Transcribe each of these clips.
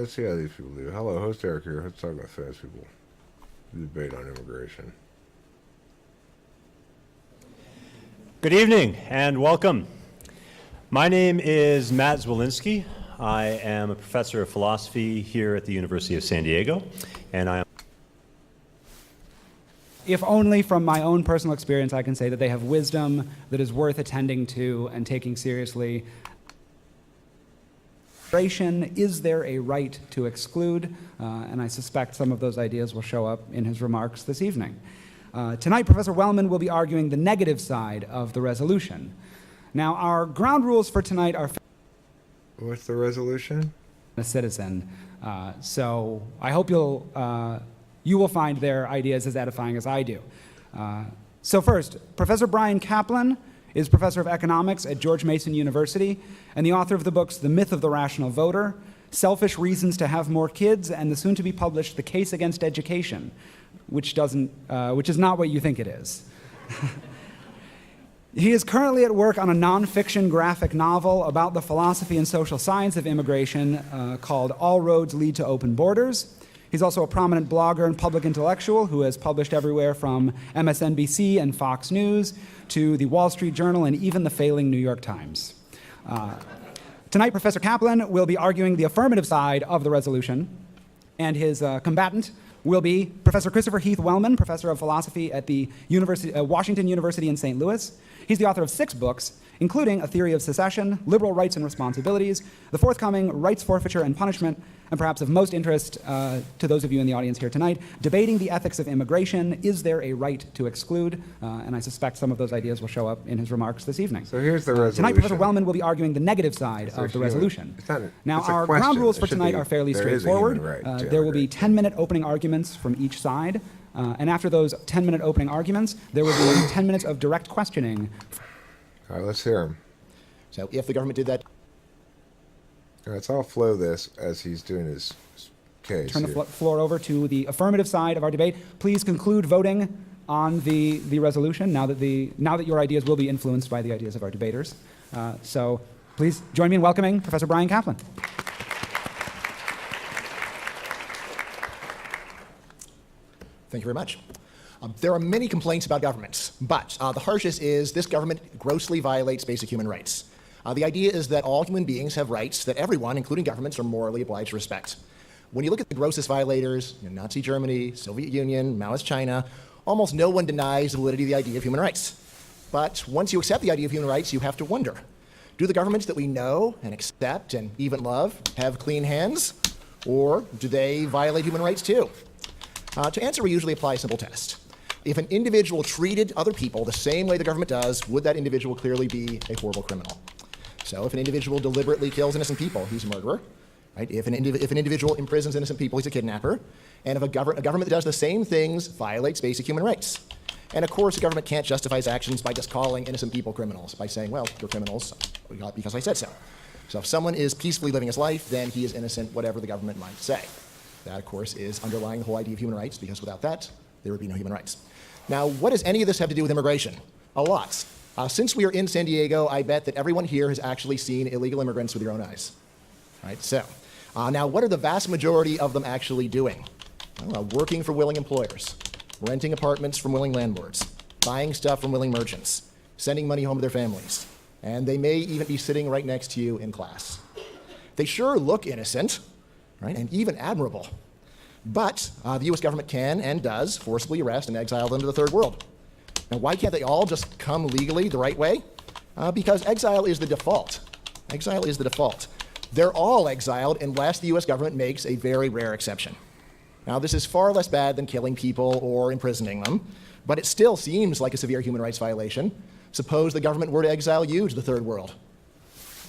let's see how these people do. Hello, host Eric here. Let's talk about fast people. Debate on immigration. Good evening and welcome. My name is Matt Zwolinski. I am a professor of philosophy here at the University of San Diego, and I am. If only from my own personal experience, I can say that they have wisdom that is worth attending to and taking seriously. Is there a right to exclude? And I suspect some of those ideas will show up in his remarks this evening. Tonight, Professor Wellman will be arguing the negative side of the resolution. Now, our ground rules for tonight are... What's the resolution? ...a citizen. So I hope you will find their ideas as edifying as I do. So first, Professor Bryan Caplan is professor of economics at George Mason University and the author of the books The Myth of the Rational Voter, Selfish Reasons to Have More Kids, and the soon-to-be-published The Case Against Education, which is not what you think it is. He is currently at work on a nonfiction graphic novel about the philosophy and social science of immigration called All Roads Lead to Open Borders. He's also a prominent blogger and public intellectual who has published everywhere from MSNBC and Fox News to the Wall Street Journal and even the failing New York Times. Tonight, Professor Caplan will be arguing the affirmative side of the resolution, and his combatant will be Professor Christopher Heath Wellman, professor of philosophy at the Washington University in St. Louis. He's the author of 6 books, including A Theory of Secession, Liberal Rights and Responsibilities, the forthcoming Rights, Forfeiture, and Punishment, and perhaps of most interest to those of you in the audience here tonight, Debating the Ethics of Immigration, Is There a Right to Exclude? And I suspect some of those ideas will show up in his remarks this evening. So here's the resolution. Tonight, Professor Wellman will be arguing the negative side of the resolution. Now, our ground rules for tonight are fairly straightforward. There will be 10-minute opening arguments from each side. And after those 10-minute opening arguments, there will be 10 minutes of direct questioning. All right, let's hear him. So if the government did that... All right, so I'll flow this as he's doing his case. Turn the floor over to the affirmative side of our debate. Please conclude voting on the resolution now that your ideas will be influenced by the ideas of our debaters. So please join me in welcoming Professor Bryan Caplan. Thank you very much. There are many complaints about governments, but the harshest is this government grossly violates basic human rights. The idea is that all human beings have rights that everyone, including governments, are morally obliged to respect. When you look at the grossest violators, Nazi Germany, Soviet Union, Maoist China, almost no one denies the validity of the idea of human rights. But once you accept the idea of human rights, you have to wonder, do the governments that we know and accept and even love have clean hands, or do they violate human rights too? To answer, we usually apply a simple test. If an individual treated other people the same way the government does, would that individual clearly be a horrible criminal? So if an individual deliberately kills innocent people, he's a murderer. Right? If an individual imprisons innocent people, he's a kidnapper. And if a government that does the same things violates basic human rights. And of course, the government can't justify its actions by just calling innocent people criminals, by saying, well, you're criminals because I said so. So if someone is peacefully living his life, then he is innocent, whatever the government might say. That, of course, is underlying the whole idea of human rights, because without that, there would be no human rights. Now, what does any of this have to do with immigration? A lot. Since we are in San Diego, I bet that everyone here has actually seen illegal immigrants with their own eyes. Right? So, now what are the vast majority of them actually doing? Well, working for willing employers, renting apartments from willing landlords, buying stuff from willing merchants, sending money home to their families, and they may even be sitting right next to you in class. They sure look innocent, right, and even admirable. But the US government can and does forcibly arrest and exile them to the third world. Now, why can't they all just come legally the right way? Because exile is the default. Exile is the default. They're all exiled unless the US government makes a very rare exception. Now, this is far less bad than killing people or imprisoning them, but it still seems like a severe human rights violation. Suppose the government were to exile you to the third world.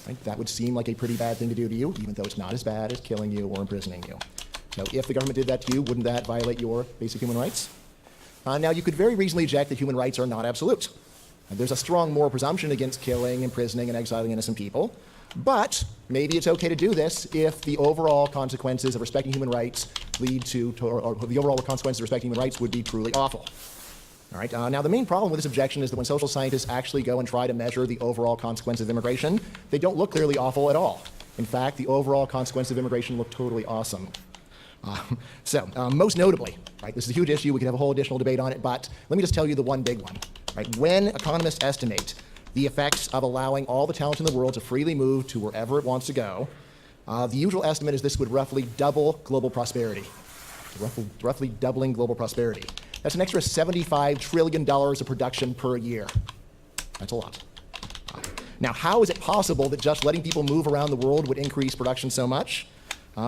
Right? That would seem like a pretty bad thing to do to you, even though it's not as bad as killing you or imprisoning you. Now, if the government did that to you, wouldn't that violate your basic human rights? Now, you could very reasonably object that human rights are not absolute. There's a strong moral presumption against killing, imprisoning, and exiling innocent people. But maybe it's okay to do this if the overall consequences of respecting human rights or the overall consequences of respecting human rights would be truly awful. All right. Now, the main problem with this objection is that when social scientists actually go and try to measure the overall consequences of immigration, they don't look clearly awful at all. In fact, the overall consequences of immigration look totally awesome. Most notably, right, this is a huge issue. We could have a whole additional debate on it, but let me just tell you the one big one. Right? When economists estimate the effects of allowing all the talent in the world to freely move to wherever it wants to go, the usual estimate is this would roughly double global prosperity. Roughly doubling global prosperity. That's an extra $75 trillion of production per year. That's a lot. Now, how is it possible that just letting people move around the world would increase production so much?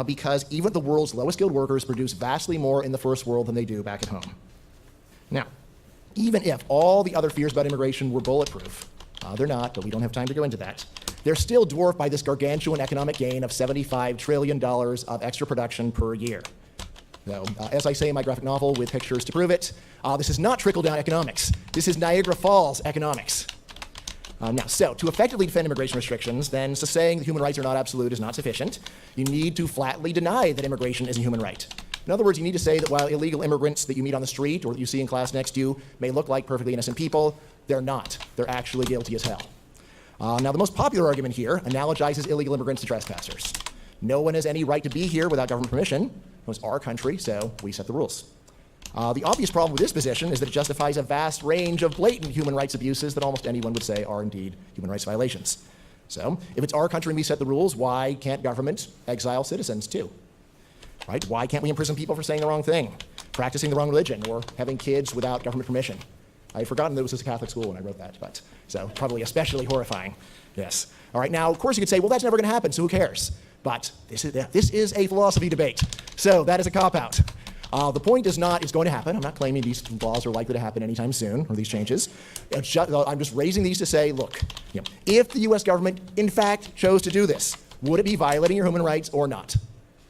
Because even the world's lowest skilled workers produce vastly more in the first world than they do back at home. Now, even if all the other fears about immigration were bulletproof, they're not, but we don't have time to go into that, they're still dwarfed by this gargantuan economic gain of $75 trillion of extra production per year. So, as I say in my graphic novel with pictures to prove it, this is not trickle-down economics. This is Niagara Falls economics. So to effectively defend immigration restrictions, then saying that human rights are not absolute is not sufficient. You need to flatly deny that immigration is a human right. In other words, you need to say that while illegal immigrants that you meet on the street or that you see in class next to you may look like perfectly innocent people, they're not. They're actually guilty as hell. Now, the most popular argument here analogizes illegal immigrants to trespassers. No one has any right to be here without government permission. It's our country, so we set the rules. The obvious problem with this position is that it justifies a vast range of blatant human rights abuses that almost anyone would say are indeed human rights violations. So, if it's our country and we set the rules, why can't government exile citizens too? Right? Why can't we imprison people for saying the wrong thing, practicing the wrong religion, or having kids without government permission? I had forgotten that it was a Catholic school when I wrote that, but so probably especially horrifying. Yes. All right. Now, of course, you could say, well, that's never going to happen, so who cares? But this is a philosophy debate, so that is a cop-out. The point is not it's going to happen. I'm not claiming these laws are likely to happen anytime soon, or these changes. I'm just raising these to say, look, if the U.S. government, in fact, chose to do this, would it be violating your human rights or not?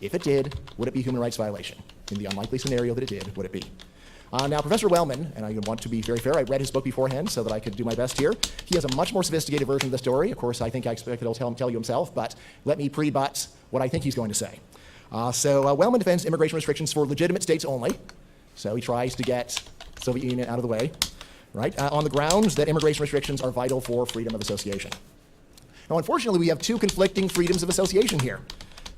If it did, would it be a human rights violation? In the unlikely scenario that it did, would it be? Now, Professor Wellman, and I want to be very fair, I read his book beforehand so that I could do my best here. He has a much more sophisticated version of the story. Of course, I expect he'll tell you himself, but let me pre-butt what I think he's going to say. Wellman defends immigration restrictions for legitimate states only. So he tries to get the Soviet Union out of the way, right? On the grounds that immigration restrictions are vital for freedom of association. Now, unfortunately, we have two conflicting freedoms of association here.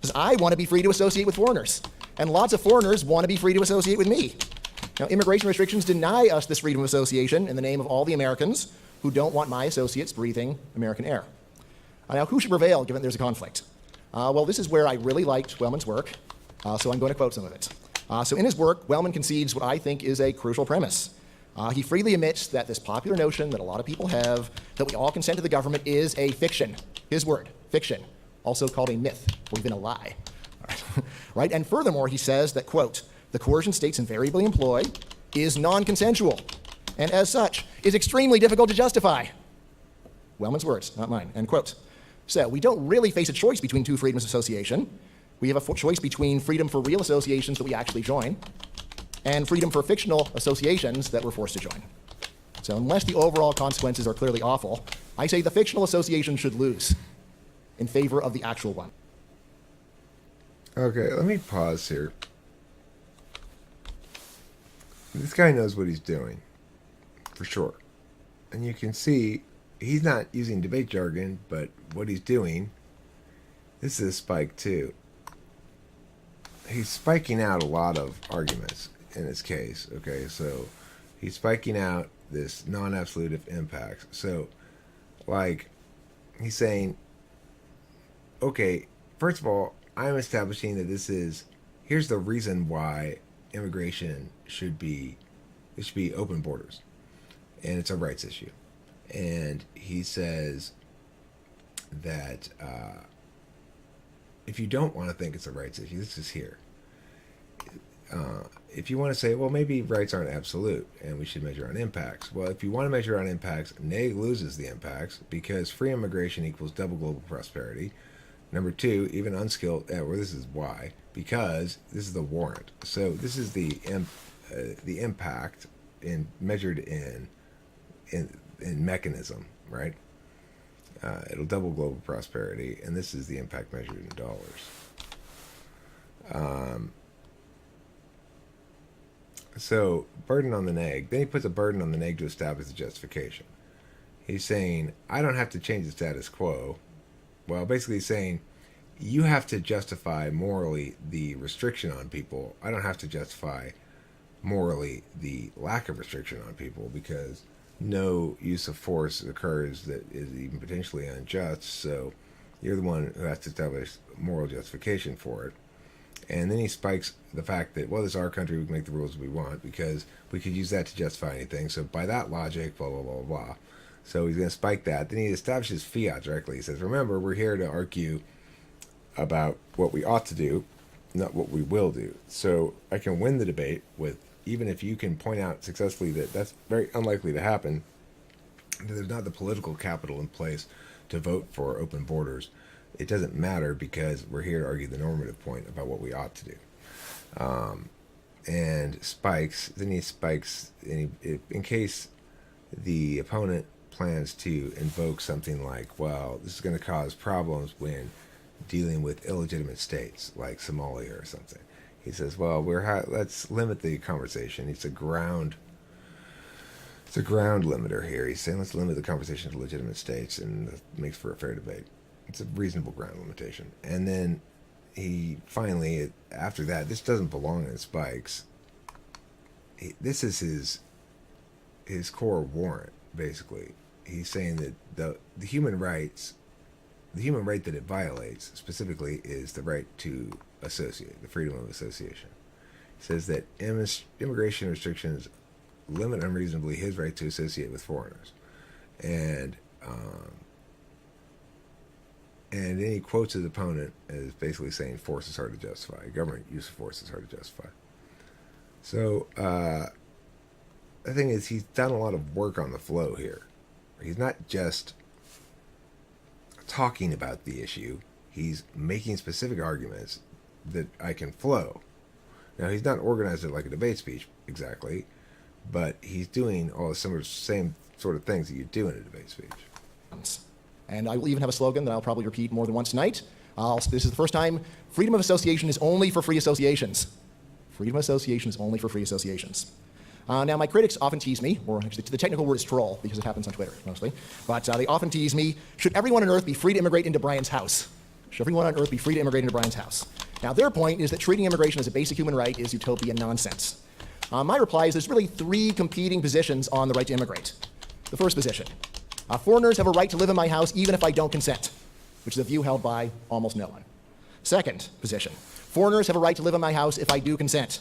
Because I want to be free to associate with foreigners, and lots of foreigners want to be free to associate with me. Now, immigration restrictions deny us this freedom of association in the name of all the Americans who don't want my associates breathing American air. Now, who should prevail given there's a conflict? Well, this is where I really liked Wellman's work, so I'm going to quote some of it. So in his work, Wellman concedes what I think is a crucial premise. He freely admits that this popular notion that a lot of people have, that we all consent to the government, is a fiction. His word, fiction, also called a myth, or even a lie. Right? And furthermore, he says that, quote, the coercion states invariably employ is non-consensual, and as such, is extremely difficult to justify. Wellman's words, not mine, end quote. So we don't really face a choice between two freedoms of association. We have a choice between freedom for real associations that we actually join and freedom for fictional associations that we're forced to join. So unless the overall consequences are clearly awful, I say the fictional association should lose in favor of the actual one. Okay, let me pause here. This guy knows what he's doing, for sure. And you can see he's not using debate jargon, but what he's doing, this is a spike too. He's spiking out a lot of arguments in his case, okay? So he's spiking out this non-absolute impacts. So, like, he's saying, okay, first of all, I'm establishing that here's the reason why immigration should be open borders. And it's a rights issue. And he says that if you don't want to think it's a rights issue, this is here. If you want to say, well, maybe rights aren't absolute and we should measure on impacts. Well, if you want to measure on impacts, NAIG loses the impacts because free immigration equals double global prosperity. Number two, even unskilled, this is why, because this is the warrant. So this is the impact measured in mechanism, right? It'll double global prosperity, and this is the impact measured in dollars. So burden on the NAIG. Then he puts a burden on the NAIG to establish the justification. He's saying, I don't have to change the status quo. Well, basically he's saying, you have to justify morally the restriction on people. I don't have to justify morally the lack of restriction on people, because no use of force occurs that is even potentially unjust. So you're the one who has to establish moral justification for it. And then he spikes the fact that, well, this is our country, we can make the rules we want because we could use that to justify anything. So by that logic, blah, blah, blah, blah. So he's going to spike that. Then he establishes fiat directly. He says, remember, we're here to argue about what we ought to do, not what we will do. So I can win the debate with, even if you can point out successfully that that's very unlikely to happen, that there's not the political capital in place to vote for open borders. It doesn't matter because we're here to argue the normative point about what we ought to do. And spikes, then he spikes, in case the opponent plans to invoke something like, well, this is going to cause problems when dealing with illegitimate states like Somalia or something. He says, well, let's limit the conversation. It's a ground limiter here. He's saying let's limit the conversation to legitimate states, and that makes for a fair debate. It's a reasonable ground limitation. And then he finally, after that, this doesn't belong in spikes. This is his core warrant, basically. He's saying that the human rights, the human right that it violates specifically is the right to associate, the freedom of association. He says that immigration restrictions limit unreasonably his right to associate with foreigners. And then he quotes his opponent as basically saying force is hard to justify. Government use of force is hard to justify. So the thing is, he's done a lot of work on the flow here. He's not just talking about the issue. He's making specific arguments that I can flow. Now, he's not organized it like a debate speech exactly, but he's doing all the same sort of things that you do in a debate speech. And I will even have a slogan that I'll probably repeat more than once tonight. This is the first time: freedom of association is only for free associations. Freedom of association is only for free associations. Now, my critics often tease me, or actually the technical word is troll, because it happens on Twitter mostly, but they often tease me, should everyone on Earth be free to immigrate into Bryan's house? Should everyone on Earth be free to immigrate into Bryan's house? Now, their point is that treating immigration as a basic human right is utopian nonsense. My reply is there's really three competing positions on the right to immigrate. The first position: foreigners have a right to live in my house even if I don't consent, which is a view held by almost no one. Second position: foreigners have a right to live in my house if I do consent,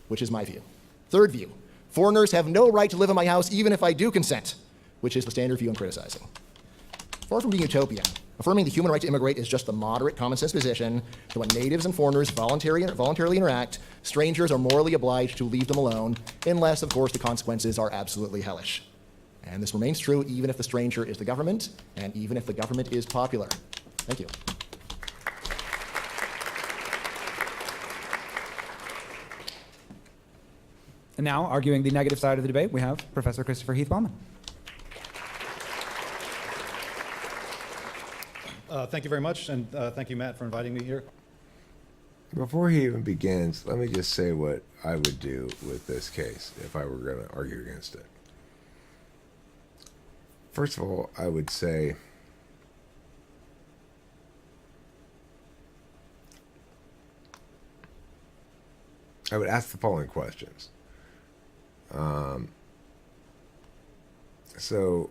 which is my view. Third view: foreigners have no right to live in my house even if I do consent, which is the standard view I'm criticizing. Far from being utopian, affirming the human right to immigrate is just the moderate common sense position that when natives and foreigners voluntarily interact, strangers are morally obliged to leave them alone, unless, of course, the consequences are absolutely hellish. And this remains true even if the stranger is the government, and even if the government is popular. Thank you. And now, arguing the negative side of the debate, we have Professor Christopher Heath Wellman. Thank you very much, and thank you, Matt, for inviting me here. Before he even begins, let me just say what I would do with this case if I were going to argue against it. First of all, I would say I would ask the following questions. So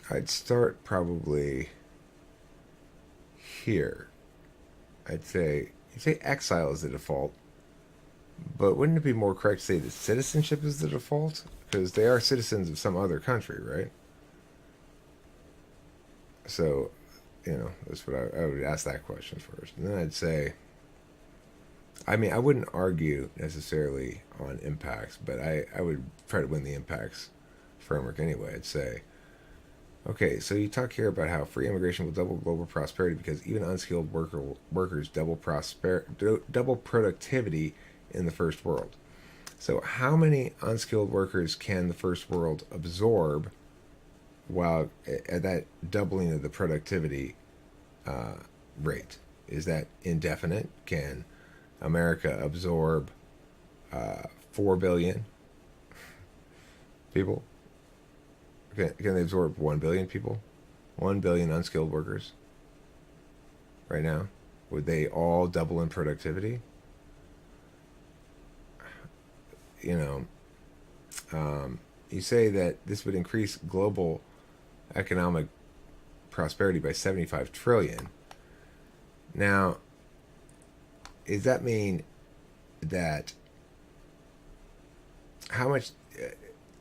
I'd start probably here. I'd say, you say exile is the default, but wouldn't it be more correct to say that citizenship is the default? Because they are citizens of some other country, right? So, that's what I would ask that question first. And then I'd say, I wouldn't argue necessarily on impacts, but I would try to win the impacts framework anyway. I'd say, okay, so you talk here about how free immigration will double global prosperity because even unskilled workers double productivity in the first world. So how many unskilled workers can the first world absorb while at that doubling of the productivity rate? Is that indefinite? Can America absorb 4 billion people? Can they absorb 1 billion people? 1 billion unskilled workers right now? Would they all double in productivity? You know, you say that this would increase global economic prosperity by 75 trillion. Now, does that mean that how much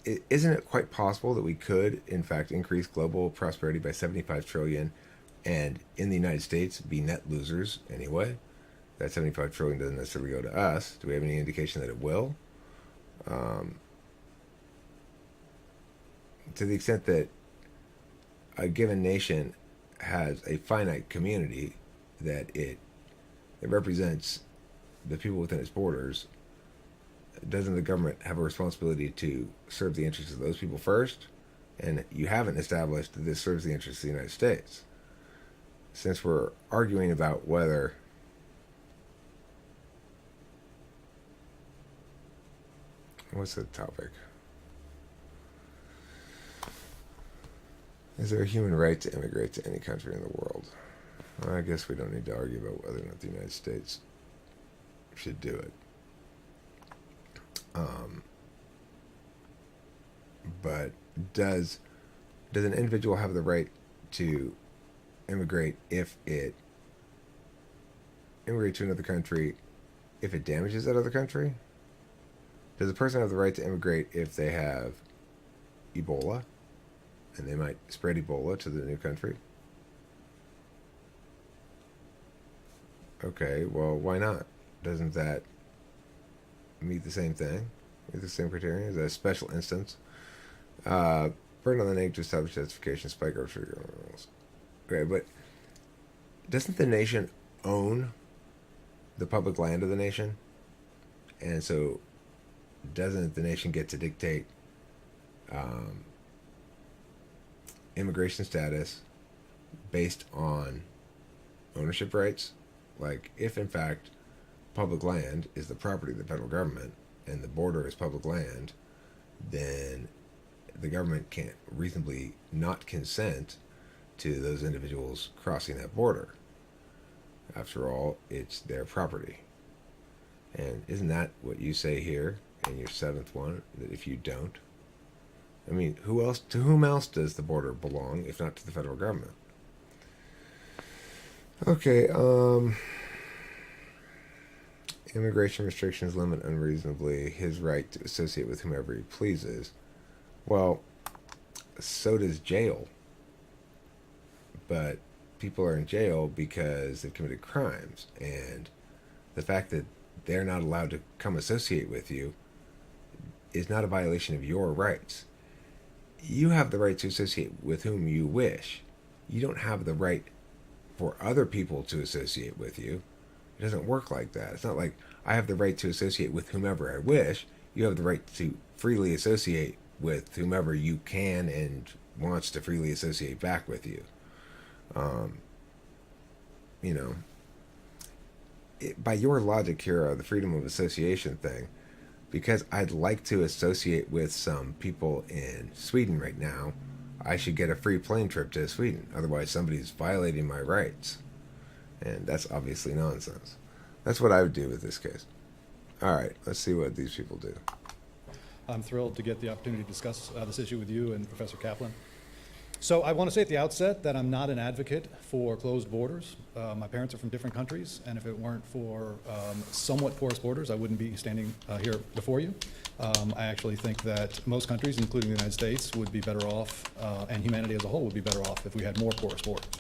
isn't it quite possible that we could in fact increase global prosperity by 75 trillion and in the United States be net losers anyway? That 75 trillion doesn't necessarily go to us. Do we have any indication that it will? To the extent that a given nation has a finite community that it represents the people within its borders, doesn't the government have a responsibility to serve the interests of those people first? And you haven't established that this serves the interests of the United States. Since we're arguing about whether what's the topic? Is there a human right to immigrate to any country in the world? Well, I guess we don't need to argue about whether or not the United States should do it. But does an individual have the right to immigrate if it immigrate to another country if it damages that other country? Does a person have the right to immigrate if they have Ebola and they might spread Ebola to the new country? Okay, well, why not? Doesn't that meet the same thing? Meet the same criteria? Is that a special instance? Burden on the name to establish justification, spike or trigger rules. Okay, but doesn't the nation own the public land of the nation? And so doesn't the nation get to dictate immigration status based on ownership rights? Like, if in fact public land is the property of the federal government and the border is public land, then the government can't reasonably not consent to those individuals crossing that border. After all, it's their property. And isn't that what you say here in your seventh one, that if you don't? I mean, to whom else does the border belong if not to the federal government? Okay, immigration restrictions limit unreasonably his right to associate with whomever he pleases. Well, so does jail. But people are in jail because they've committed crimes, and the fact that they're not allowed to come associate with you is not a violation of your rights. You have the right to associate with whom you wish. You don't have the right for other people to associate with you. It doesn't work like that. It's not like I have the right to associate with whomever I wish. You have the right to freely associate with whomever you can and wants to freely associate back with you. By your logic here, the freedom of association thing, because I'd like to associate with some people in Sweden right now, I should get a free plane trip to Sweden. Otherwise, somebody's violating my rights. And that's obviously nonsense. That's what I would do with this case. All right, let's see what these people do. I'm thrilled to get the opportunity to discuss this issue with you and Professor Caplan. So I want to say at the outset that I'm not an advocate for closed borders. My parents are from different countries, and if it weren't for somewhat porous borders, I wouldn't be standing here before you. I actually think that most countries, including the United States, would be better off, and humanity as a whole would be better off if we had more porous borders.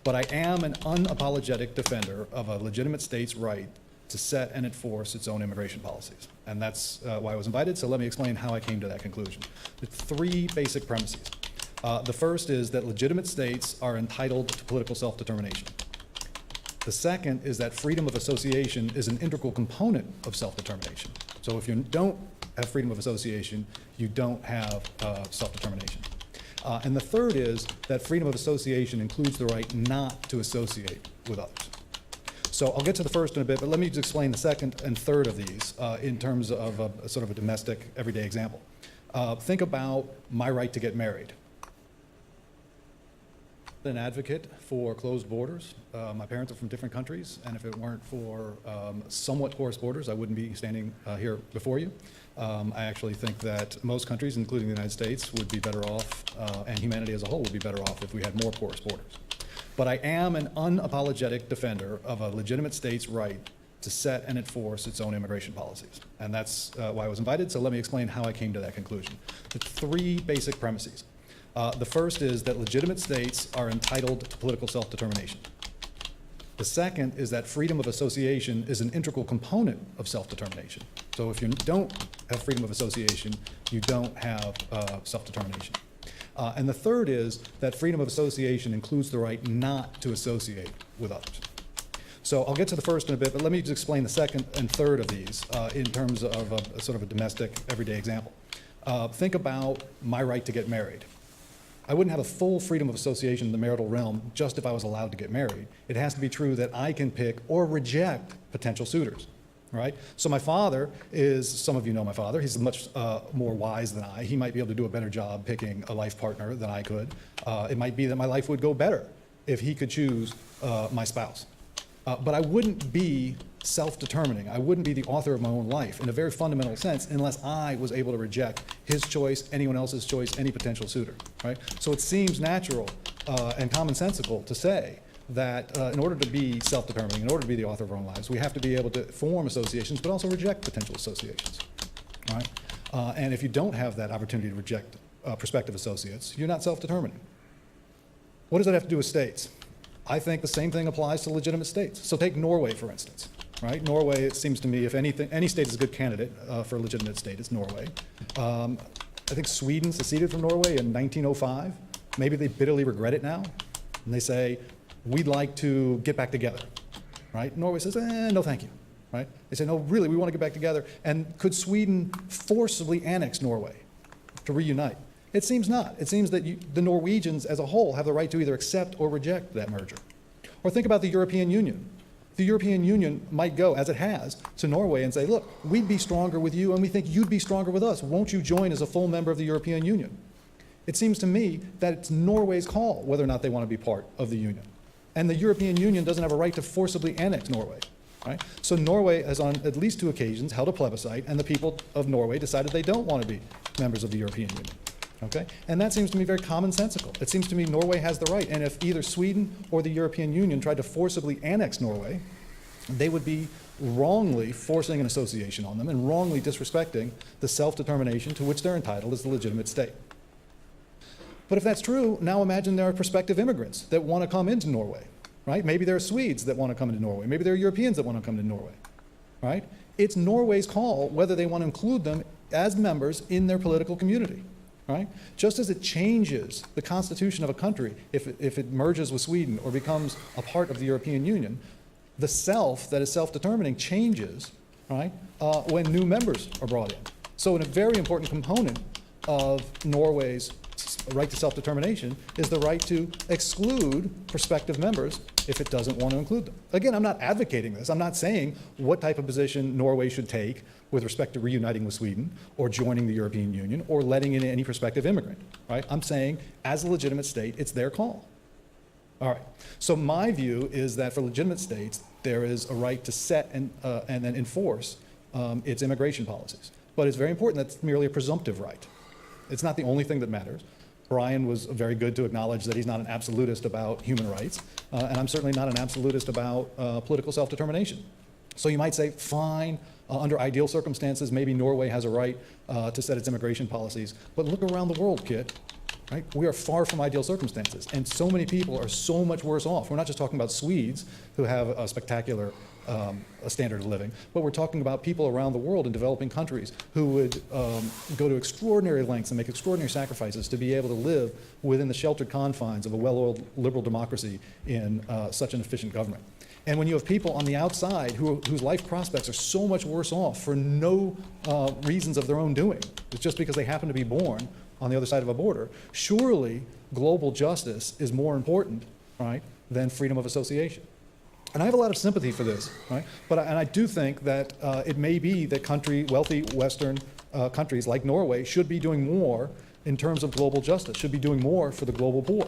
But I am an unapologetic defender of a legitimate state's right to set and enforce its own immigration policies. And that's why I was invited, so let me explain how I came to that conclusion. There's three basic premises. The first is that legitimate states are entitled to political self-determination. The second is that freedom of association is an integral component of self-determination. So if you don't have freedom of association, you don't have self-determination. And the third is that freedom of association includes the right not to associate with others. So I'll get to the first in a bit, but let me just explain the second and third of these in terms of a sort of a domestic, everyday example. Think about my right to get married. an advocate for closed borders. My parents are from different countries, and if it weren't for somewhat porous borders, I wouldn't be standing here before you. I actually think that most countries, including the United States, would be better off, and humanity as a whole would be better off if we had more porous borders. But I am an unapologetic defender of a legitimate state's right to set and enforce its own immigration policies. And that's why I was invited, so let me explain how I came to that conclusion. The three basic premises. The first is that legitimate states are entitled to political self-determination. The second is that freedom of association is an integral component of self-determination. So if you don't have freedom of association, you don't have self-determination. And the third is that freedom of association includes the right not to associate with others. So I'll get to the first in a bit, but let me just explain the second and third of these in terms of a sort of a domestic, everyday example. Think about my right to get married. I wouldn't have a full freedom of association in the marital realm just if I was allowed to get married. It has to be true that I can pick or reject potential suitors, right? So my father is, some of you know my father, he's much more wise than I. He might be able to do a better job picking a life partner than I could. It might be that my life would go better if he could choose my spouse. But I wouldn't be self-determining. I wouldn't be the author of my own life in a very fundamental sense unless I was able to reject his choice, anyone else's choice, any potential suitor, right? So it seems natural and commonsensical to say that in order to be self-determining, in order to be the author of our own lives, we have to be able to form associations, but also reject potential associations, right? And if you don't have that opportunity to reject prospective associates, you're not self-determining. What does that have to do with states? I think the same thing applies to legitimate states. So take Norway, for instance, right? Norway, it seems to me, if anything, any state is a good candidate for a legitimate state, it's Norway. I think Sweden seceded from Norway in 1905. Maybe they bitterly regret it now, and they say, we'd like to get back together, right? Norway says, no thank you, right? They say, no, really, we want to get back together. And could Sweden forcibly annex Norway to reunite? It seems not. It seems that the Norwegians as a whole have the right to either accept or reject that merger. Or think about the European Union. The European Union might go, as it has, to Norway and say, look, we'd be stronger with you and we think you'd be stronger with us. Won't you join as a full member of the European Union? It seems to me that it's Norway's call whether or not they want to be part of the Union. And the European Union doesn't have a right to forcibly annex Norway. Right? So Norway has on at least 2 occasions held a plebiscite and the people of Norway decided they don't want to be members of the European Union. Okay? And that seems to me very commonsensical. It seems to me Norway has the right, and if either Sweden or the European Union tried to forcibly annex Norway, they would be wrongly forcing an association on them and wrongly disrespecting the self-determination to which they're entitled as the legitimate state. But if that's true, now imagine there are prospective immigrants that want to come into Norway, right? Maybe there are Swedes that want to come into Norway. Maybe there are Europeans that want to come to Norway, right? It's Norway's call whether they want to include them as members in their political community. Right? Just as it changes the constitution of a country if it merges with Sweden or becomes a part of the European Union, the self that is self-determining changes, right, when new members are brought in. So a very important component of Norway's right to self-determination is the right to exclude prospective members if it doesn't want to include them. Again, I'm not advocating this. I'm not saying what type of position Norway should take with respect to reuniting with Sweden or joining the European Union or letting in any prospective immigrant, right? I'm saying as a legitimate state, it's their call. All right, so my view is that for legitimate states, there is a right to set and then enforce its immigration policies. But it's very important that's merely a presumptive right. It's not the only thing that matters. Bryan was very good to acknowledge that he's not an absolutist about human rights, and I'm certainly not an absolutist about political self-determination. So you might say, fine, under ideal circumstances, maybe Norway has a right to set its immigration policies, but look around the world, kid. Right? We are far from ideal circumstances, and so many people are so much worse off. We're not just talking about Swedes who have a spectacular standard of living, but we're talking about people around the world in developing countries who would go to extraordinary lengths and make extraordinary sacrifices to be able to live within the sheltered confines of a well-oiled liberal democracy in such an efficient government. And when you have people on the outside whose life prospects are so much worse off for no reasons of their own doing, it's just because they happen to be born on the other side of a border, surely global justice is more important, right, than freedom of association. And I have a lot of sympathy for this, right? And I do think that it may be that wealthy Western countries like Norway should be doing more in terms of global justice, should be doing more for the global poor.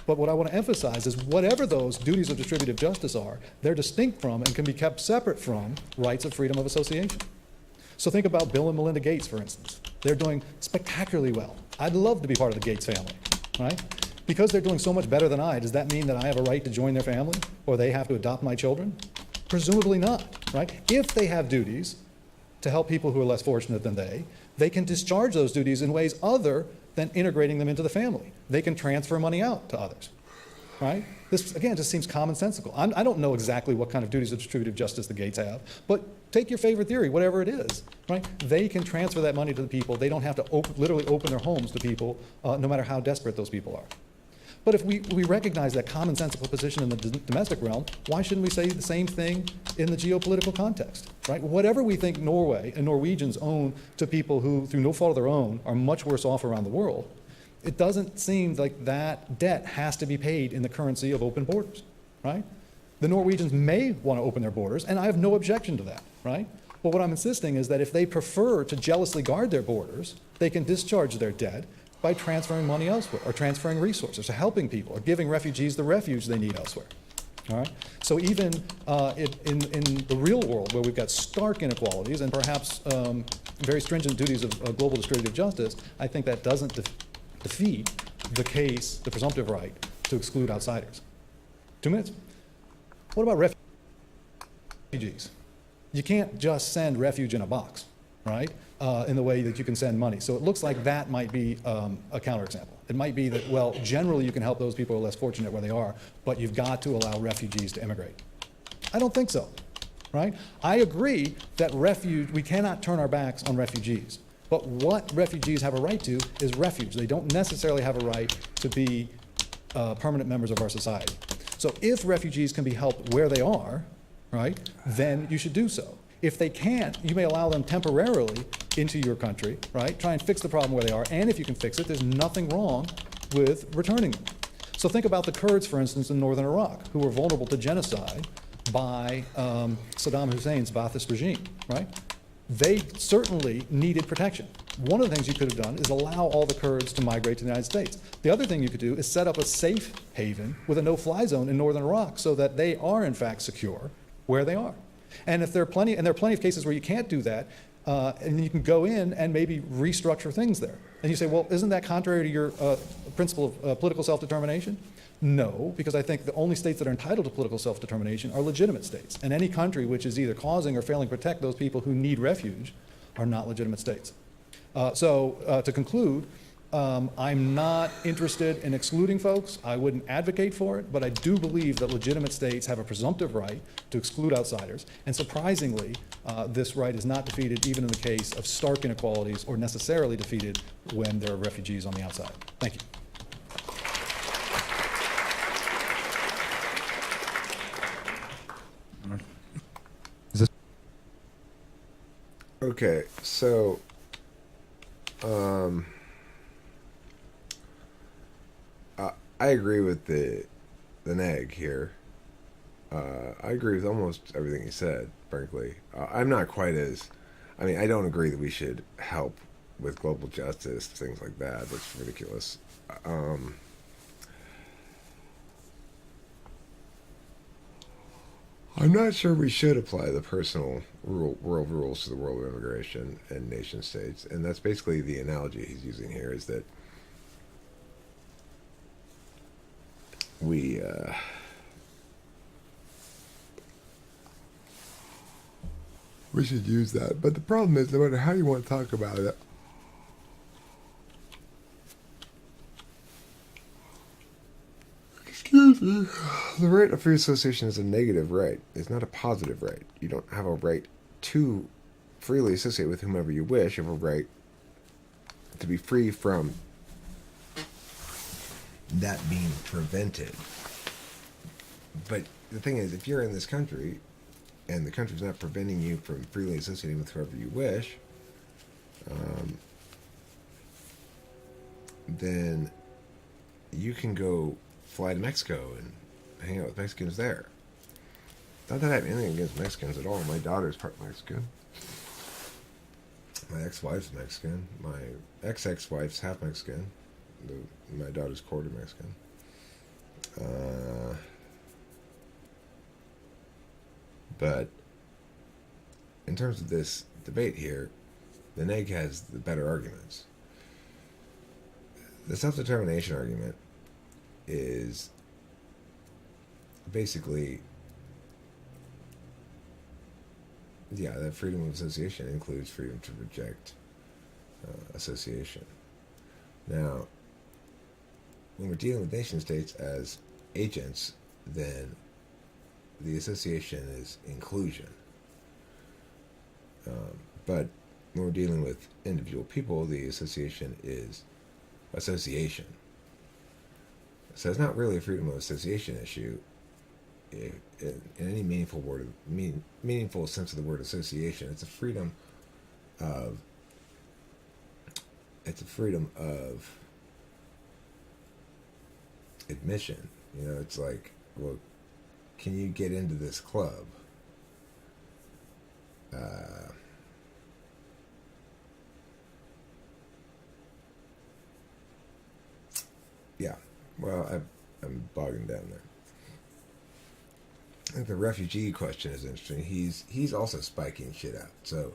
But what I want to emphasize is whatever those duties of distributive justice are, they're distinct from and can be kept separate from rights of freedom of association. So think about Bill and Melinda Gates, for instance. They're doing spectacularly well. I'd love to be part of the Gates family, right? Because they're doing so much better than I, does that mean that I have a right to join their family or they have to adopt my children? Presumably not, right? If they have duties to help people who are less fortunate than they can discharge those duties in ways other than integrating them into the family. They can transfer money out to others, right? This, again, just seems commonsensical. I don't know exactly what kind of duties of distributive justice the Gates have, but take your favorite theory, whatever it is, right? They can transfer that money to the people. They don't have to literally open their homes to people, no matter how desperate those people are. But if we recognize that commonsensical position in the domestic realm, why shouldn't we say the same thing in the geopolitical context, right? Whatever we think Norway and Norwegians own to people who, through no fault of their own, are much worse off around the world, it doesn't seem like that debt has to be paid in the currency of open borders, right? The Norwegians may want to open their borders, and I have no objection to that, right? But what I'm insisting is that if they prefer to jealously guard their borders, they can discharge their debt by transferring money elsewhere, or transferring resources, or helping people, or giving refugees the refuge they need elsewhere. All right? So even in the real world, where we've got stark inequalities and perhaps very stringent duties of global distributive justice, I think that doesn't defeat the case, the presumptive right, to exclude outsiders. 2 minutes? What about refugees? You can't just send refuge in a box, right? In the way that you can send money. So it looks like that might be a counterexample. It might be that, well, generally you can help those people who are less fortunate where they are, but you've got to allow refugees to immigrate. I don't think so, right? I agree that we cannot turn our backs on refugees. But what refugees have a right to is refuge. They don't necessarily have a right to be permanent members of our society. So if refugees can be helped where they are, right, then you should do so. If they can't, you may allow them temporarily into your country, right? Try and fix the problem where they are, and if you can fix it, there's nothing wrong with returning them. So think about the Kurds, for instance, in northern Iraq, who were vulnerable to genocide by Saddam Hussein's Ba'athist regime, right? They certainly needed protection. One of the things you could have done is allow all the Kurds to migrate to the United States. The other thing you could do is set up a safe haven with a no-fly zone in northern Iraq so that they are, in fact, secure where they are. And if there are plenty of cases where you can't do that, and you can go in and maybe restructure things there. And you say, well, isn't that contrary to your principle of political self-determination? No, because I think the only states that are entitled to political self-determination are legitimate states. And any country which is either causing or failing to protect those people who need refuge are not legitimate states. To conclude, I'm not interested in excluding folks. I wouldn't advocate for it, but I do believe that legitimate states have a presumptive right to exclude outsiders. And surprisingly, this right is not defeated even in the case of stark inequalities or necessarily defeated when there are refugees on the outside. Thank you. Okay, so I agree with the neg here. I agree with almost everything he said, frankly. I'm not quite as... I don't agree that we should help with global justice, things like that. That's ridiculous. I'm not sure we should apply the personal world rules to the world of immigration and nation states. And that's basically the analogy he's using here, is that we should use that. But the problem is, no matter how you want to talk about it, excuse me, the right of free association is a negative right. It's not a positive right. You don't have a right to freely associate with whomever you wish. You have a right to be free from that being prevented. But the thing is, if you're in this country and the country's not preventing you from freely associating with whoever you wish, then you can go fly to Mexico and hang out with Mexicans there. Not that I have anything against Mexicans at all. My daughter's part Mexican. My ex-wife's Mexican. My ex-ex-wife's half Mexican. My daughter's quarter Mexican. But in terms of this debate here, the neg has the better arguments. The self-determination argument is basically, yeah, that freedom of association includes freedom to reject association. Now, when we're dealing with nation states as agents, then the association is inclusion. But when we're dealing with individual people, the association is association. So it's not really a freedom of association issue in any meaningful sense of the word association. It's a freedom of admission. You know, it's like, well, can you get into this club? Yeah, well, I'm bogging down there. I think the refugee question is interesting. He's also spiking shit out. So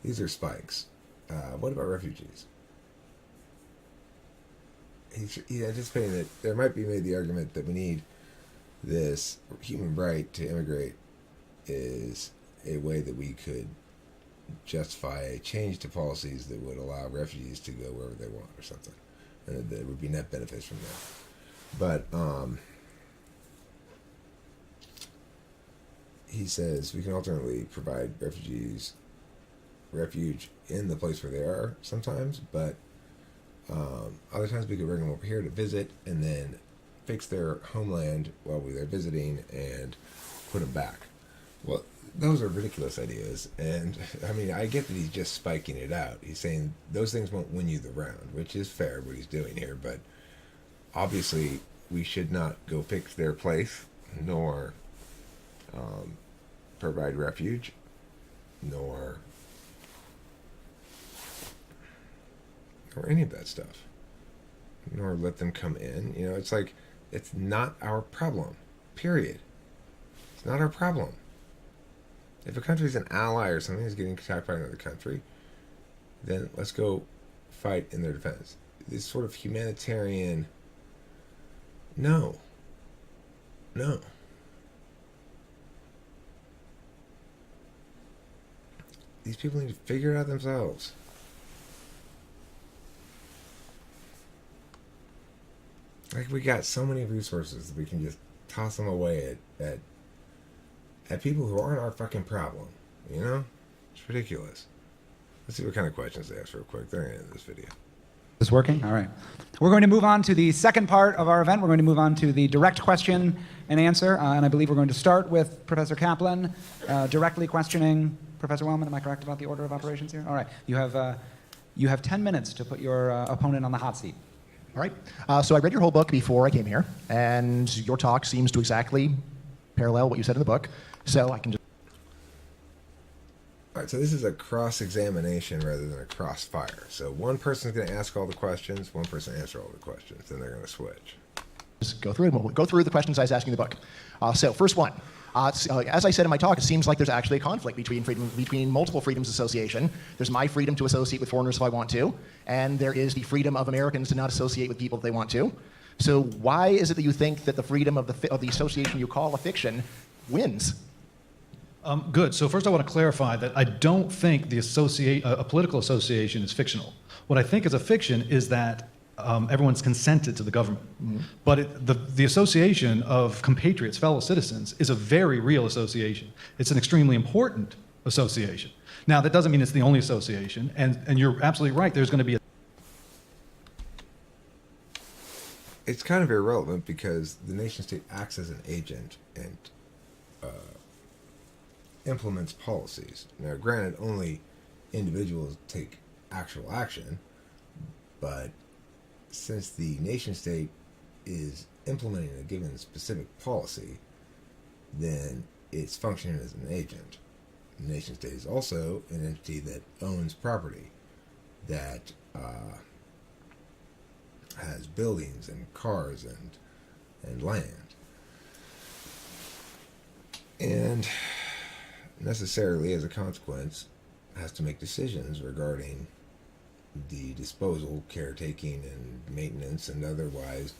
these are spikes. What about refugees? He's anticipating that there might be made the argument that we need this human right to immigrate is a way that we could justify a change to policies that would allow refugees to go wherever they want or something, and that there would be net benefits from that. But he says we can alternately provide refugees refuge in the place where they are sometimes, but other times we could bring them over here to visit and then fix their homeland while they're visiting and put them back. Well, those are ridiculous ideas, and I mean, I get that he's just spiking it out. He's saying those things won't win you the round, which is fair what he's doing here, but obviously we should not go fix their place, nor provide refuge, nor any of that stuff, nor let them come in. You know, it's like, it's not our problem, period. It's not our problem. If a country's an ally or something is getting attacked by another country, then let's go fight in their defense. This sort of humanitarian, no. These people need to figure it out themselves. Like, we got so many resources that we can just toss them away at people who aren't our fucking problem. You know? It's ridiculous. Let's see what kind of questions they ask real quick. They're going to end this video. Is this working? All right. We're going to move on to the second part of our event. We're going to move on to the direct question and answer. And I believe we're going to start with Professor Caplan, directly questioning Professor Wellman. Am I correct about the order of operations here? All right. You have 10 minutes to put your opponent on the hot seat. All right. So I read your whole book before I came here, and your talk seems to exactly parallel what you said in the book. So I can just... All right, so this is a cross-examination rather than a cross-fire. So one person's going to ask all the questions, one person answer all the questions, then they're going to switch. Just go through it. We'll go through the questions I was asking in the book. So first one. As I said in my talk, it seems like there's actually a conflict between multiple freedoms of association. There's my freedom to associate with foreigners if I want to, and there is the freedom of Americans to not associate with people if they want to. So why is it that you think that the freedom of the association you call a fiction wins? Good. So first I want to clarify that I don't think a political association is fictional. What I think is a fiction is that everyone's consented to the government. Mm-hmm. But the association of compatriots, fellow citizens, is a very real association. It's an extremely important association. Now, that doesn't mean it's the only association, and you're absolutely right, there's going to be It's kind of irrelevant because the nation state acts as an agent and implements policies. Now, granted, only individuals take actual action, but since the nation state is implementing a given specific policy, then it's functioning as an agent. The nation state is also an entity that owns property, that has buildings and cars and and land. And necessarily, as a consequence, has to make decisions regarding the disposal, caretaking, and maintenance, and otherwise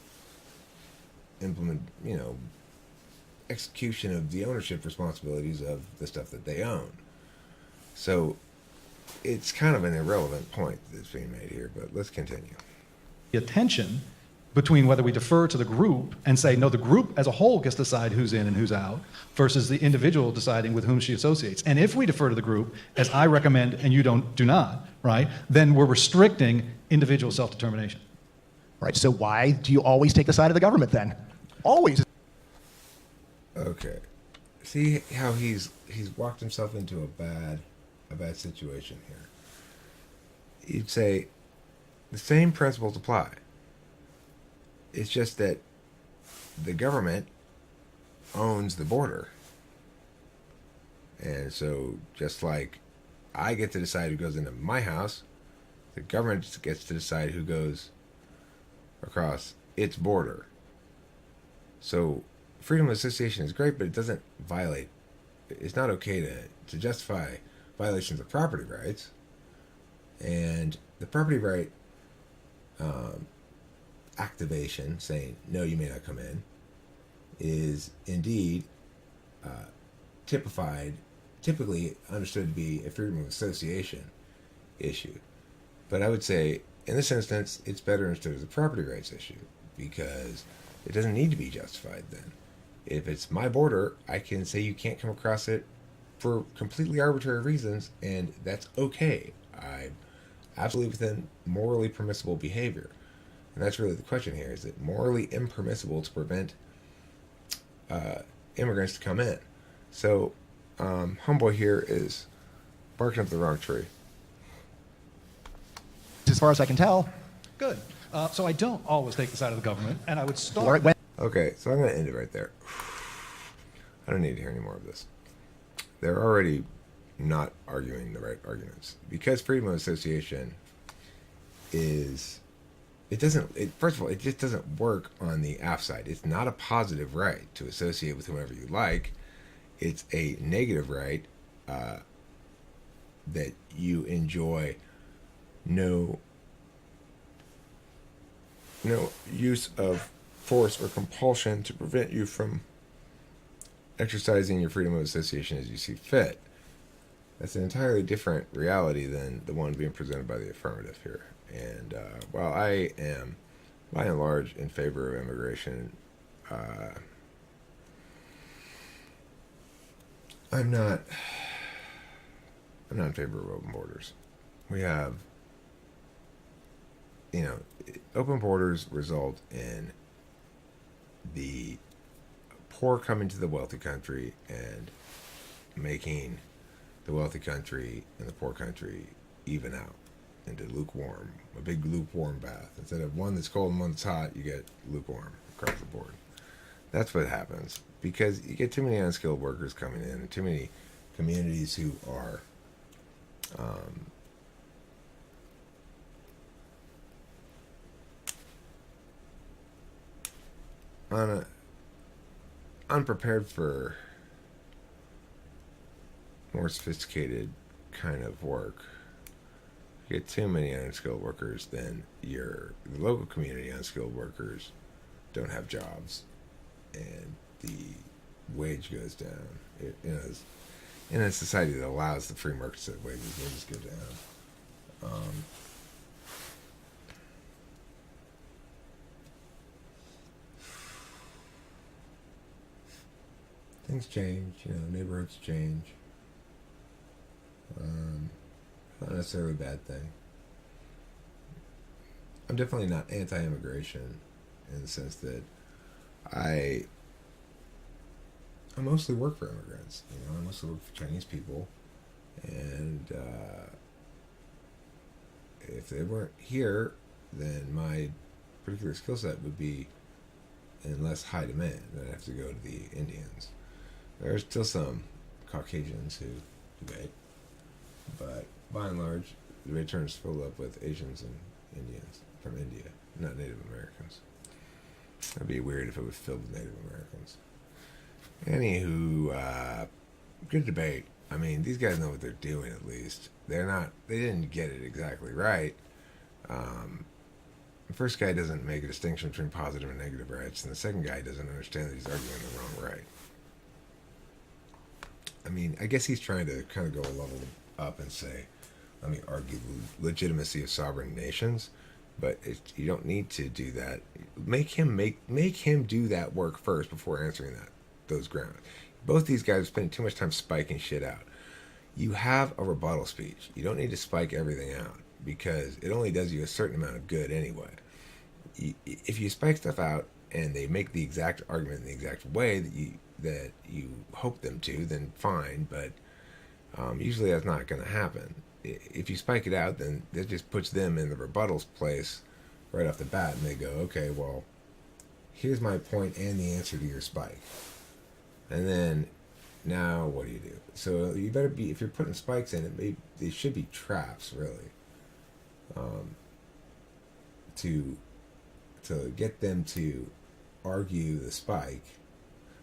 execution of the ownership responsibilities of the stuff that they own. So it's kind of an irrelevant point that's being made here, but let's continue. The tension between whether we defer to the group and say, no, the group as a whole gets to decide who's in and who's out, versus the individual deciding with whom she associates. And if we defer to the group, as I recommend and you do not, right, then we're restricting individual self-determination. Right, so why do you always take the side of the government then? Always. Okay. See how he's walked himself into a bad situation here. You'd say the same principles apply. It's just that the government owns the border. And so just like I get to decide who goes into my house, the government gets to decide who goes across its border. So freedom of association is great, but it doesn't violate. It's not okay to justify violations of property rights. And the property right activation, saying, no, you may not come in, is indeed typically understood to be a freedom of association issue. But I would say, in this instance, it's better understood as a property rights issue, because it doesn't need to be justified then. If it's my border, I can say you can't come across it for completely arbitrary reasons, and that's okay. I'm absolutely within morally permissible behavior. And that's really the question here. Is it morally impermissible to prevent immigrants to come in? So homeboy here is barking up the wrong tree. As far as I can tell. Good. So I don't always take the side of the government, and I would start... Okay, so I'm going to end it right there. I don't need to hear any more of this. They're already not arguing the right arguments. Because freedom of association is... First of all, it just doesn't work on the AF side. It's not a positive right to associate with whomever you like. It's a negative right that you enjoy no use of force or compulsion to prevent you from exercising your freedom of association as you see fit. That's an entirely different reality than the one being presented by the affirmative here. And while I am, by and large, in favor of immigration, I'm not in favor of open borders. We have, open borders result in the poor coming to the wealthy country and making the wealthy country and the poor country even out into lukewarm, a big lukewarm bath. Instead of one that's cold and one that's hot, you get lukewarm across the board. That's what happens because you get too many unskilled workers coming in and too many communities who are unprepared for more sophisticated kind of work. You get too many unskilled workers, then the local community unskilled workers don't have jobs, and the wage goes down. In a society that allows the free market set wages go down. Things change, neighborhoods change. Not necessarily a bad thing. I'm definitely not anti-immigration in the sense that I mostly work for immigrants. I mostly work for Chinese people, and if they weren't here, then my particular skill set would be in less high demand. I'd have to go to the Indians. There's still some Caucasians who debate, but by and large, the return is filled up with Asians and Indians from India, not Native Americans. That'd be weird if it was filled with Native Americans. Anywho, good debate. I mean, these guys know what they're doing at least. They didn't get it exactly right. The first guy doesn't make a distinction between positive and negative rights, and the second guy doesn't understand that he's arguing the wrong right. I mean, I guess he's trying to kind of go a level up and say, let me argue the legitimacy of sovereign nations, but you don't need to do that. Make him do that work first before answering those grounds. Both these guys are spending too much time spiking shit out. You have a rebuttal speech. You don't need to spike everything out because it only does you a certain amount of good anyway. If you spike stuff out and they make the exact argument in the exact way that you hope them to, then fine. But usually that's not going to happen. If you spike it out, then that just puts them in the rebuttals place right off the bat, and they go, okay, well, here's my point and the answer to your spike. And then now what do you do? So you better be, if you're putting spikes in it, they should be traps, really, to get them to argue the spike.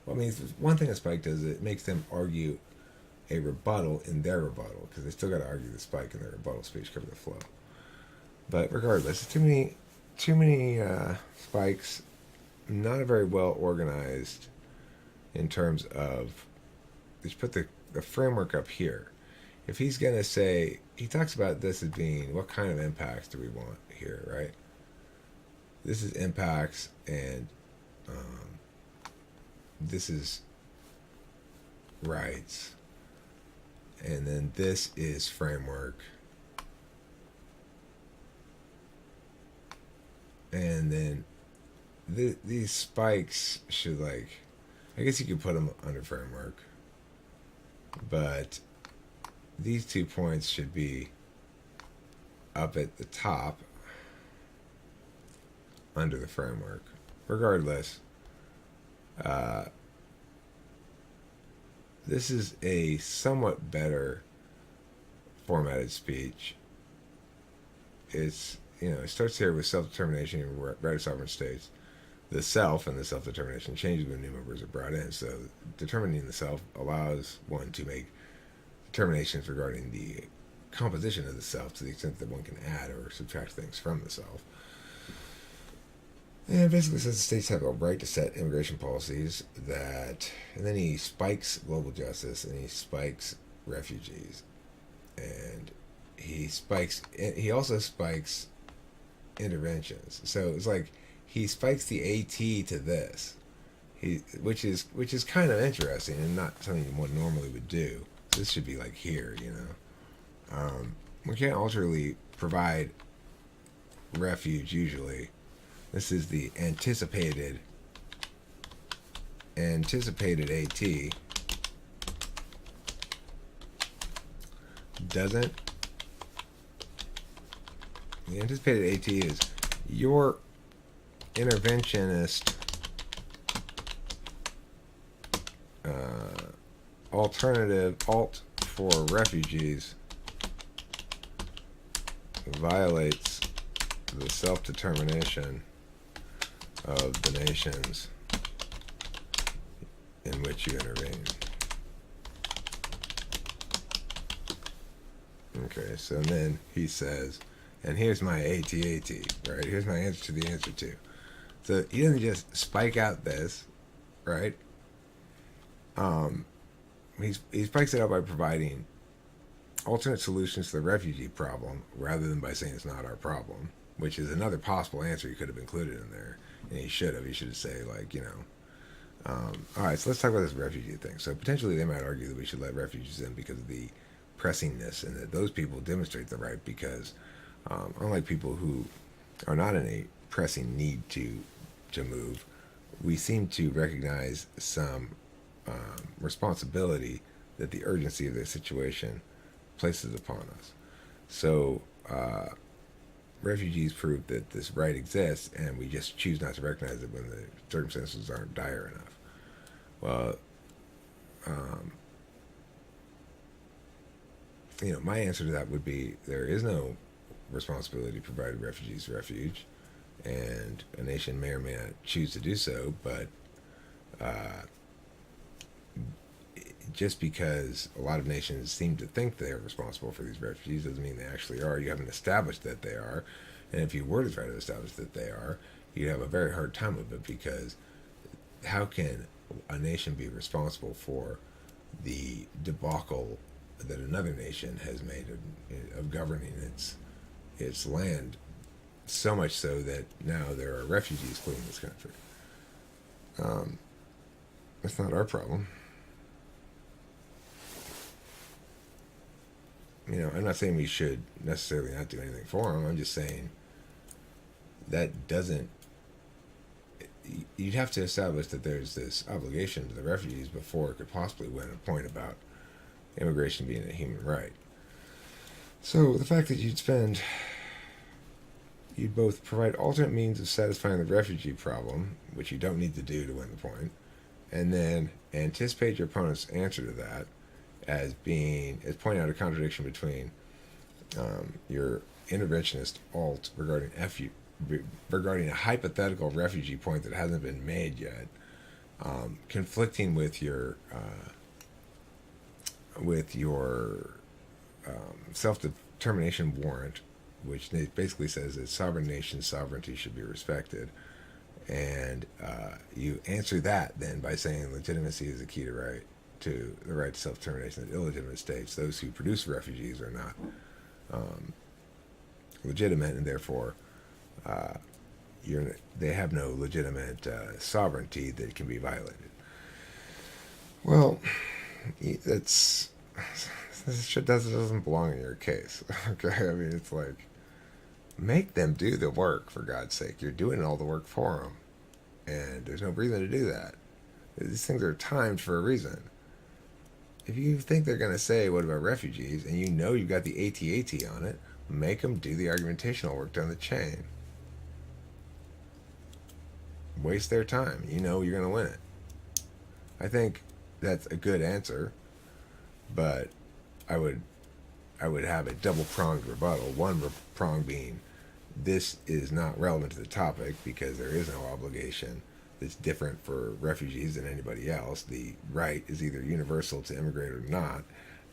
Well, I mean, one thing a spike does, it makes them argue a rebuttal in their rebuttal, because they still got to argue the spike in their rebuttal speech, cover the flow. But regardless, too many spikes, not very well organized in terms of, they should put the framework up here. If he's going to say, he talks about this as being, what kind of impacts do we want here, right? This is impacts, and this is rights. And then this is framework. And then these spikes should, like, I guess you could put them under framework. But these 2 points should be up at the top under the framework. Regardless, this is a somewhat better formatted speech. It's, it starts here with self-determination and right of sovereign states. The self and the self-determination changes when new members are brought in. So determining the self allows one to make determinations regarding the composition of the self to the extent that one can add or subtract things from the self. And it basically says the states have a right to set immigration policies and then he spikes global justice and he spikes refugees. And he also spikes interventions. So it's like he spikes the AT to this, which is kind of interesting and not something one normally would do. So this should be like here, we can't alternately provide refuge usually. This is the anticipated AT. The anticipated AT is your interventionist alternative alt for refugees violates the self-determination of the nations in which you intervene. Okay, so then he says, and here's my AT-AT, right? Here's my answer to the answer to. So he doesn't just spike out this, right? He spikes it out by providing alternate solutions to the refugee problem rather than by saying it's not our problem, which is another possible answer he could have included in there. And he should have. He should say, like, all right, so let's talk about this refugee thing. So potentially they might argue that we should let refugees in because of the pressingness, and that those people demonstrate the right because unlike people who are not in a pressing need to move, we seem to recognize some responsibility that the urgency of their situation places upon us. So refugees prove that this right exists, and we just choose not to recognize it when the circumstances aren't dire enough. Well, my answer to that would be there is no responsibility to provide refugees refuge. and a nation may or may not choose to do so, but just because a lot of nations seem to think they're responsible for these refugees doesn't mean they actually are. You haven't established that they are, and if you were to try to establish that they are, you'd have a very hard time of it, because how can a nation be responsible for the debacle that another nation has made of governing its land, so much so that now there are refugees fleeing this country? That's not our problem. I'm not saying we should necessarily not do anything for them. I'm just saying that doesn't. You'd have to establish that there's this obligation to the refugees before it could possibly win a point about immigration being a human right. So the fact that you'd both provide alternate means of satisfying the refugee problem, which you don't need to do to win the point, and then anticipate your opponent's answer to that as pointing out a contradiction between your interventionist alt regarding regarding a hypothetical refugee point that hasn't been made yet, conflicting with your self-determination warrant, which basically says that sovereign nations' sovereignty should be respected, and you answer that then by saying legitimacy is the key to the right to self-determination. That illegitimate states, those who produce refugees, are not legitimate, and therefore they have no legitimate sovereignty that can be violated. Well, this shit doesn't belong in your case. Okay, I mean, it's like, make them do the work, for God's sake. You're doing all the work for them, and there's no reason to do that. These things are timed for a reason. If you think they're going to say, what about refugees, and you know you've got the AT-AT on it, make them do the argumentational work down the chain. Waste their time. You know you're going to win it. I think that's a good answer, but I would have a double-pronged rebuttal. One prong being, this is not relevant to the topic because there is no obligation that's different for refugees than anybody else. The right is either universal to immigrate or not,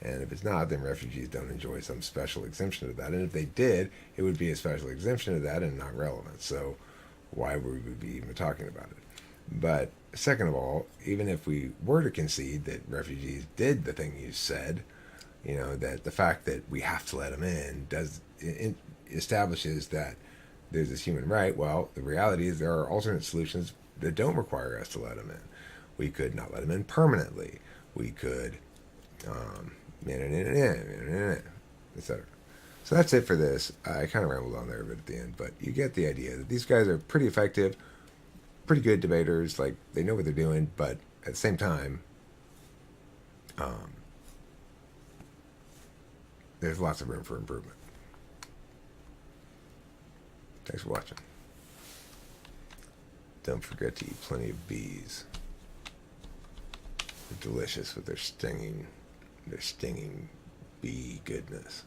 and if it's not, then refugees don't enjoy some special exemption to that. And if they did, it would be a special exemption to that and not relevant. So why would we be even talking about it? But second of all, even if we were to concede that refugees did the thing you said, that the fact that we have to let them in establishes that there's this human right. Well, the reality is there are alternate solutions that don't require us to let them in. We could not let them in permanently. We could, etc. So that's it for this. I kind of rambled on there a bit at the end, but you get the idea that these guys are pretty effective, pretty good debaters. Like, they know what they're doing, but at the same time, there's lots of room for improvement. Thanks for watching. Don't forget to eat plenty of bees. They're delicious with their stinging bee goodness.